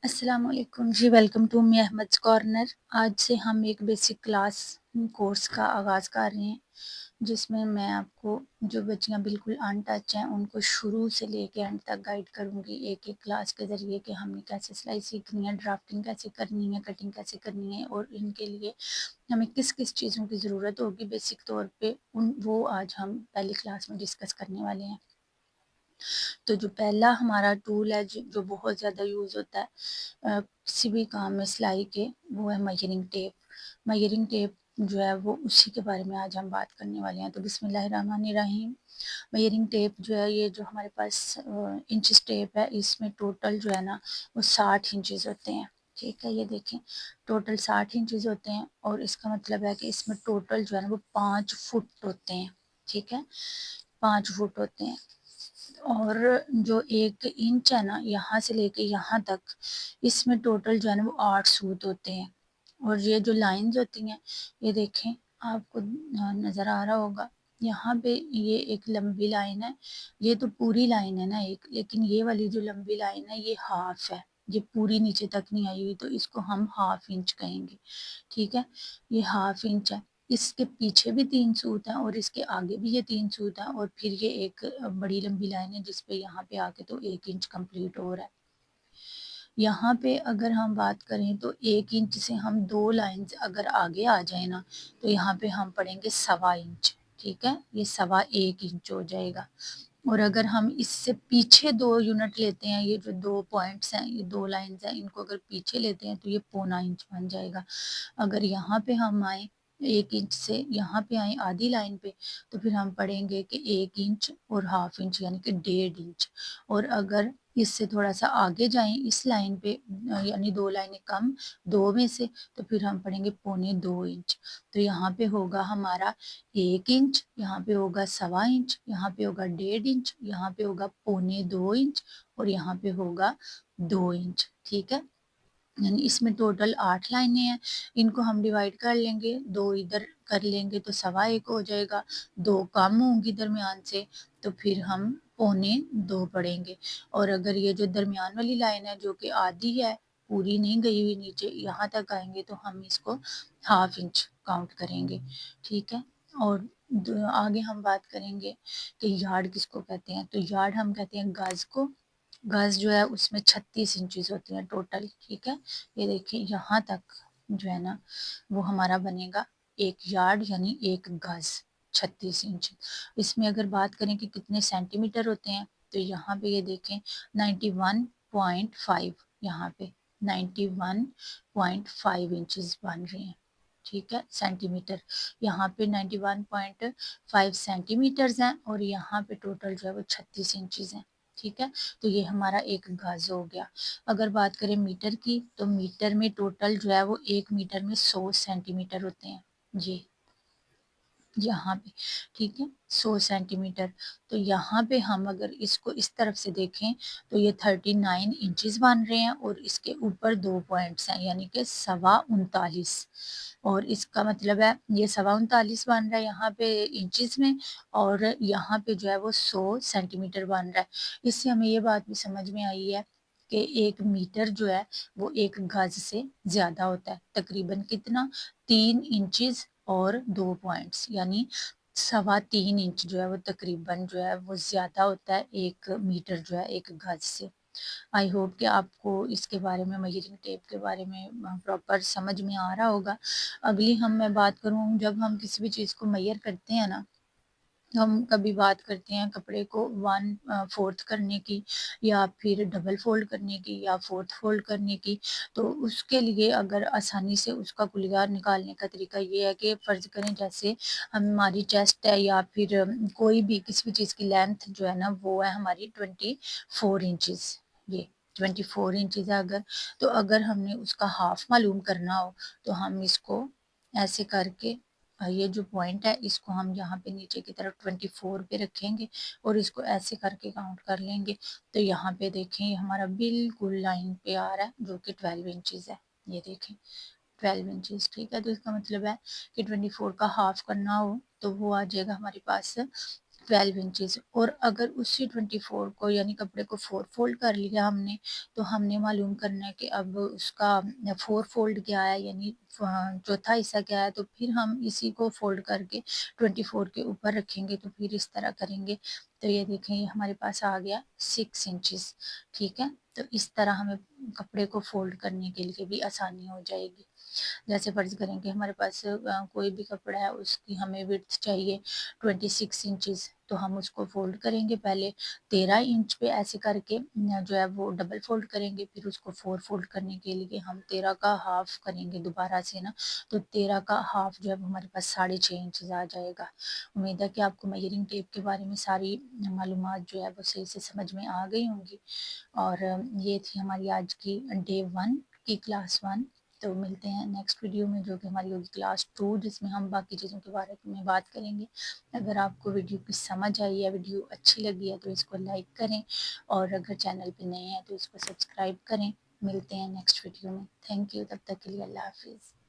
अस्सलाम वालेकुम जी, welcome to me अहमद्स corner. आज से हम एक बेसिक क्लास कोर्स का आगाज़ कर रहे हैं, जिसमें मैं आपको जो बच्चियां बिल्कुल अनटच हैं उनको शुरू से लेके एंड तक गाइड करूंगी एक एक क्लास के ज़रिए कि हमने कैसे सिलाई सीखनी है, ड्राफ्टिंग कैसे करनी है, कटिंग कैसे करनी है और इनके लिए हमें किस किस चीज़ों की ज़रूरत होगी बेसिक तौर पे वो आज हम पहली क्लास में डिस्कस करने वाले हैं। तो जो पहला हमारा टूल है जो बहुत ज़्यादा यूज़ होता है किसी भी काम में सिलाई के, वो है मेजरिंग टेप। मेजरिंग टेप जो है वो उसी के बारे में आज हम बात करने वाले हैं। तो बिस्मिल्लाहिर्रहमानिर्रहीम। मेजरिंग टेप जो है, ये जो हमारे पास इंचेस टेप है, इसमें टोटल जो है ना वो 60 इंचेस होते हैं। ठीक है, ये देखें टोटल 60 इंचेस होते हैं और इसका मतलब है कि इसमें टोटल जो है ना वो 5 फुट होते हैं। ठीक है, 5 फुट होते हैं। और जो 1 इंच है ना, यहाँ से लेके यहाँ तक, इसमें टोटल जो है ना वो 8 सूत होते हैं। और ये जो लाइंस होती हैं, ये देखें आपको नज़र आ रहा होगा, यहाँ पे ये एक लंबी लाइन है। ये तो पूरी लाइन है ना एक, लेकिन ये वाली जो लंबी लाइन है ये हाफ है, ये पूरी नीचे तक नहीं आई हुई, तो इसको हम हाफ इंच कहेंगे। ठीक है, ये हाफ इंच है। इसके पीछे भी 3 सूत हैं और इसके आगे भी ये 3 सूत हैं और फिर ये एक बड़ी लंबी लाइन है जिसपे यहाँ पे आके तो 1 इंच कंप्लीट हो रहा है। यहाँ पे अगर हम बात करें तो 1 इंच से हम 2 लाइंस अगर आगे आ जाए ना, तो यहाँ पे हम पढ़ेंगे 1.25 इंच। ठीक है, ये 1.25 इंच हो जाएगा। और अगर हम इससे पीछे 2 यूनिट लेते हैं, ये जो 2 पॉइंट्स हैं, ये 2 लाइंस हैं, इनको अगर पीछे लेते हैं तो ये 1.25 इंच बन जाएगा। अगर यहाँ पे हम आए 1 इंच से यहाँ पे आए आधी लाइन पे, तो फिर हम पढ़ेंगे कि 1 इंच और हाफ इंच यानी कि 1.5 इंच। और अगर इससे थोड़ा सा आगे जाएं इस लाइन पे, यानी 2 लाइनें कम, 2 में से, तो फिर हम पढ़ेंगे 1.25 इंच। तो यहाँ पे होगा हमारा 1 इंच, यहाँ पे होगा 1.25 इंच, यहाँ पे होगा 1.5 इंच, यहाँ पे होगा 1.25 इंच और यहाँ पे होगा 2 इंच। ठीक है, यानी इसमें टोटल 8 लाइनें हैं। इनको हम डिवाइड कर लेंगे, 2 इधर कर लेंगे तो 1.25 हो जाएगा, 2 कम होंगी दरमियान से, तो फिर हम 1.25 पढ़ेंगे। और अगर ये जो दरमियान वाली लाइन है जो कि आधी है, पूरी नहीं गई हुई नीचे, यहाँ तक आएंगे तो हम इसको हाफ इंच काउंट करेंगे। ठीक है, और आगे हम बात करेंगे कि यार्ड किसको कहते हैं। तो यार्ड हम कहते हैं गज को। गज जो है उसमें 36 इंचेस होती हैं टोटल। ठीक है, ये देखिए यहाँ तक जो है ना वो हमारा बनेगा 1 यार्ड यानी 1 गज, 36 इंच। इसमें अगर बात करें कि कितने सेंटीमीटर होते हैं, तो यहाँ पे ये देखें 91.5, यहाँ पे 91.5 इंचेस बन रहे हैं। ठीक है, सेंटीमीटर। यहाँ पे 91.5 सेंटीमीटर्स हैं और यहाँ पे टोटल जो है वो 36 इंचेस हैं। ठीक है, तो ये हमारा 1 गज हो गया। अगर बात करें मीटर की, तो मीटर में टोटल जो है वो 1 मीटर में 100 सेंटीमीटर होते हैं। जी, यहाँ पे, ठीक है, 100 सेंटीमीटर। तो यहाँ पे हम अगर इसको इस तरफ से देखें तो ये 39 इंचेस बन रहे हैं और इसके ऊपर 2 पॉइंट्स हैं यानी कि 39.25। और इसका मतलब है ये 39.25 बन रहा है यहाँ पे इंचेस में, और यहाँ पे जो है वो 100 सेंटीमीटर बन रहा है। इससे हमें ये बात भी समझ में आई है कि 1 मीटर जो है वो 1 गज से ज़्यादा होता है, तकरीबन कितना, 3 इंचेस और 2 पॉइंट्स, यानी 3.25 इंच जो है वो तकरीबन जो है वो ज़्यादा होता है 1 मीटर जो है 1 गज से। आई होप कि आपको इसके बारे में, मेजरिंग टेप के बारे में प्रॉपर समझ में आ रहा होगा। अगली मैं बात करूँ, जब हम किसी भी चीज़ को मेजर करते हैं ना, हम कभी बात करते हैं कपड़े को 1/4 करने की, या फिर डबल फोल्ड करने की, या 4th फोल्ड करने की। तो उसके लिए अगर आसानी से उसका कुलियार निकालने का तरीका ये है कि फ़र्ज़ करें जैसे हमारी चेस्ट है या फिर कोई भी किसी भी चीज़ की लेंथ जो है ना वो है हमारी 24 इंचेस। ये 24 इंचेस है अगर, तो अगर हमने उसका हाफ मालूम करना हो तो हम इसको ऐसे करके, ये जो पॉइंट है इसको हम यहाँ पे नीचे की तरफ 24 पे रखेंगे और इसको ऐसे करके काउंट कर लेंगे। तो यहाँ पे देखें ये हमारा बिल्कुल लाइन पे आ रहा है जो कि 12 इंचेस है। ये देखें 12 इंचेस। ठीक है, तो इसका मतलब है कि 24 का हाफ करना हो तो वो आ जाएगा हमारे पास 12 इंचेस। और अगर उसी 24 को यानी कपड़े को 4 फोल्ड कर लिया हमने, तो हमने मालूम करना है कि अब उसका 4 फोल्ड क्या है, यानी चौथा हिस्सा क्या है। तो फिर हम इसी को फोल्ड करके 24 के ऊपर रखेंगे, तो फिर इस तरह करेंगे। तो ये देखें, ये हमारे पास आ गया 6 इंचेस। ठीक है, तो इस तरह हमें कपड़े को फोल्ड करने के लिए भी आसानी हो जाएगी। जैसे फ़र्ज़ करें कि हमारे पास कोई भी कपड़ा है, उसकी हमें विड्थ चाहिए 26 इंचेस, तो हम उसको फ़ोल्ड करेंगे पहले 13 इंच पे ऐसे करके जो है वो डबल फ़ोल्ड करेंगे। फिर उसको 4 फ़ोल्ड करने के लिए हम 13 का हाफ़ करेंगे दोबारा से ना, तो 13 का हाफ़ जो है वो हमारे पास 6.5 इंचेस आ जाएगा। उम्मीद है कि आपको मेजरिंग टेप के बारे में सारी मालूमात जो है वो सही से समझ में आ गई होंगी। और ये थी हमारी आज की डे 1 की क्लास 1। तो मिलते हैं नेक्स्ट वीडियो में, जो कि हमारी होगी क्लास 2, जिसमें हम बाकी चीज़ों के बारे में बात करेंगे। अगर आपको वीडियो की समझ आई है, वीडियो अच्छी लगी है, तो इसको लाइक करें, और अगर चैनल पे नए हैं तो इसको सब्सक्राइब करें। मिलते हैं नेक्स्ट वीडियो में। थैंक यू, तब तक के लिए अल्लाह हाफिज़।